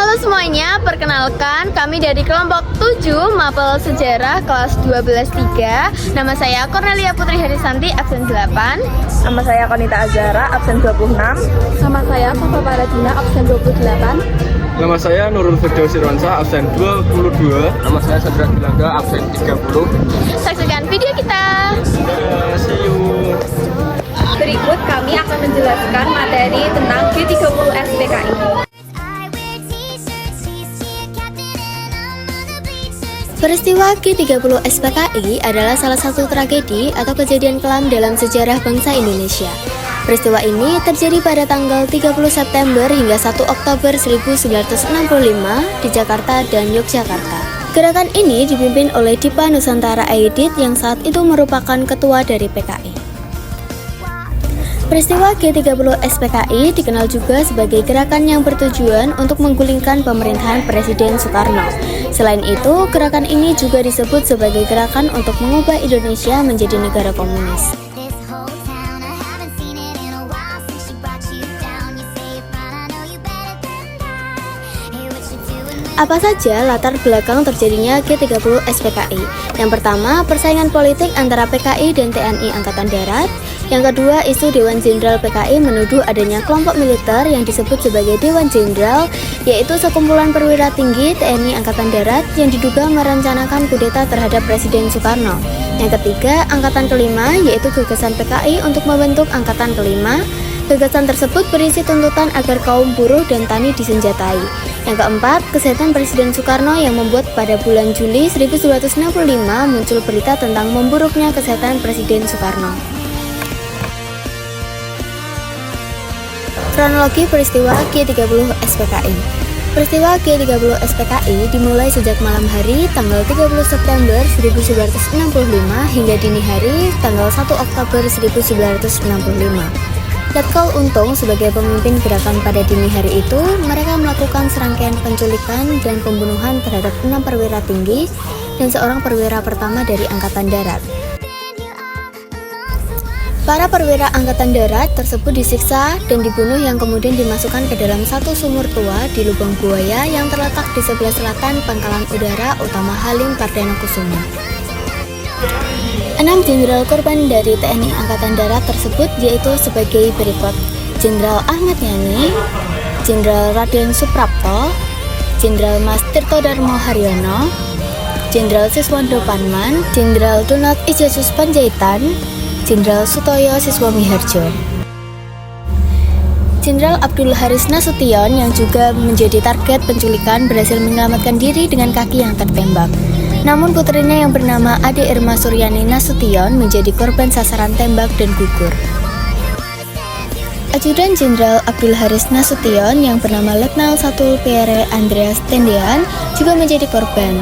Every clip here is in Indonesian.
Halo semuanya, perkenalkan kami dari kelompok 7 Mapel Sejarah kelas 12-3. Nama saya Cornelia Putri Herisanti, absen 8. Nama saya Konita Azhara, absen 26. Nama saya Safa Paradina, absen 28. Nama saya Nurul Firdaus Irwansyah, absen 22. Nama saya Sadra Bilangga, absen 30. Saksikan video kita. See you. Berikut kami akan menjelaskan materi tentang G30 SPKI. Peristiwa G30 SPKI adalah salah satu tragedi atau kejadian kelam dalam sejarah bangsa Indonesia. Peristiwa ini terjadi pada tanggal 30 September hingga 1 Oktober 1965 di Jakarta dan Yogyakarta. Gerakan ini dipimpin oleh Dipa Nusantara Aidit yang saat itu merupakan ketua dari PKI. Peristiwa G30 SPKI dikenal juga sebagai gerakan yang bertujuan untuk menggulingkan pemerintahan Presiden Soekarno. Selain itu, gerakan ini juga disebut sebagai gerakan untuk mengubah Indonesia menjadi negara komunis. Apa saja latar belakang terjadinya G30 SPKI? Yang pertama, persaingan politik antara PKI dan TNI Angkatan Darat. Yang kedua, isu Dewan Jenderal PKI menuduh adanya kelompok militer yang disebut sebagai Dewan Jenderal, yaitu sekumpulan perwira tinggi TNI Angkatan Darat yang diduga merencanakan kudeta terhadap Presiden Soekarno. Yang ketiga, Angkatan Kelima, yaitu gagasan PKI untuk membentuk Angkatan Kelima. Gagasan tersebut berisi tuntutan agar kaum buruh dan tani disenjatai. Yang keempat, kesehatan Presiden Soekarno yang membuat pada bulan Juli 1965 muncul berita tentang memburuknya kesehatan Presiden Soekarno. Kronologi peristiwa G30 SPKI. Peristiwa G30 SPKI dimulai sejak malam hari tanggal 30 September 1965 hingga dini hari tanggal 1 Oktober 1965. Letkol Untung sebagai pemimpin gerakan pada dini hari itu, mereka melakukan serangkaian penculikan dan pembunuhan terhadap 6 perwira tinggi dan seorang perwira pertama dari Angkatan Darat. Para perwira Angkatan Darat tersebut disiksa dan dibunuh yang kemudian dimasukkan ke dalam satu sumur tua di Lubang Buaya yang terletak di sebelah selatan Pangkalan Udara Utama Halim Perdana Kusuma. 6 jenderal korban dari TNI Angkatan Darat tersebut yaitu sebagai berikut: Jenderal Ahmad Yani, Jenderal Raden Suprapto, Jenderal Mas Tirto Darmo Haryono, Jenderal Siswondo Panman, Jenderal Donald Ijasus Panjaitan, Jenderal Sutoyo Siswomiharjo. Jenderal Abdul Haris Nasution yang juga menjadi target penculikan berhasil menyelamatkan diri dengan kaki yang tertembak. Namun putrinya yang bernama Ade Irma Suryani Nasution menjadi korban sasaran tembak dan gugur. Ajudan Jenderal Abdul Haris Nasution yang bernama Letnan 1 Pierre Andreas Tendean juga menjadi korban.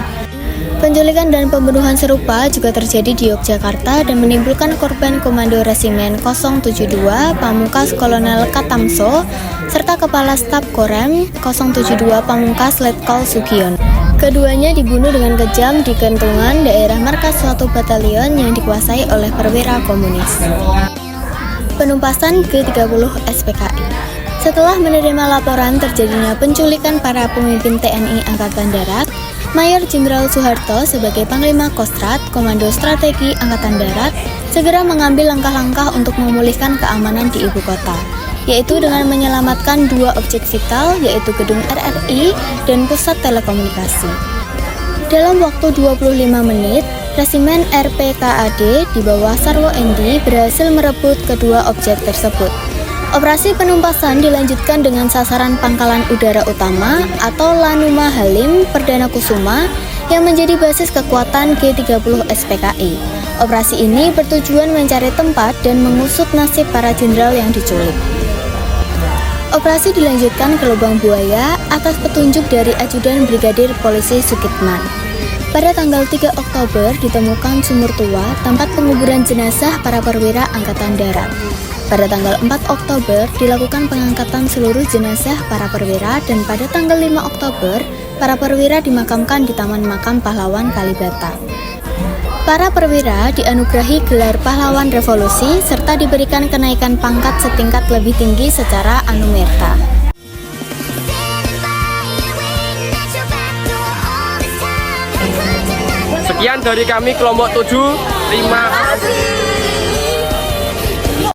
Penculikan dan pembunuhan serupa juga terjadi di Yogyakarta dan menimbulkan korban Komando Resimen 072 Pamungkas Kolonel Katamso serta Kepala Staf Korem 072 Pamungkas Letkol Sugiono. Keduanya dibunuh dengan kejam di Kentungan, daerah markas suatu batalion yang dikuasai oleh perwira komunis. Penumpasan G30 SPKI. Setelah menerima laporan terjadinya penculikan para pemimpin TNI Angkatan Darat, Mayor Jenderal Soeharto sebagai Panglima Kostrat, Komando Strategi Angkatan Darat, segera mengambil langkah-langkah untuk memulihkan keamanan di ibu kota, yaitu dengan menyelamatkan 2 objek vital, yaitu gedung RRI dan pusat telekomunikasi. Dalam waktu 25 menit, Resimen RPKAD di bawah Sarwo Endi berhasil merebut kedua objek tersebut. Operasi penumpasan dilanjutkan dengan sasaran Pangkalan Udara Utama atau Lanuma Halim Perdana Kusuma yang menjadi basis kekuatan G30 SPKI. Operasi ini bertujuan mencari tempat dan mengusut nasib para jenderal yang diculik. Operasi dilanjutkan ke Lubang Buaya atas petunjuk dari Ajudan Brigadir Polisi Sukitman. Pada tanggal 3 Oktober ditemukan sumur tua tempat penguburan jenazah para perwira Angkatan Darat. Pada tanggal 4 Oktober dilakukan pengangkatan seluruh jenazah para perwira dan pada tanggal 5 Oktober para perwira dimakamkan di Taman Makam Pahlawan Kalibata. Para perwira dianugerahi gelar pahlawan revolusi serta diberikan kenaikan pangkat setingkat lebih tinggi secara anumerta. Sekian dari kami kelompok 7. Terima kasih.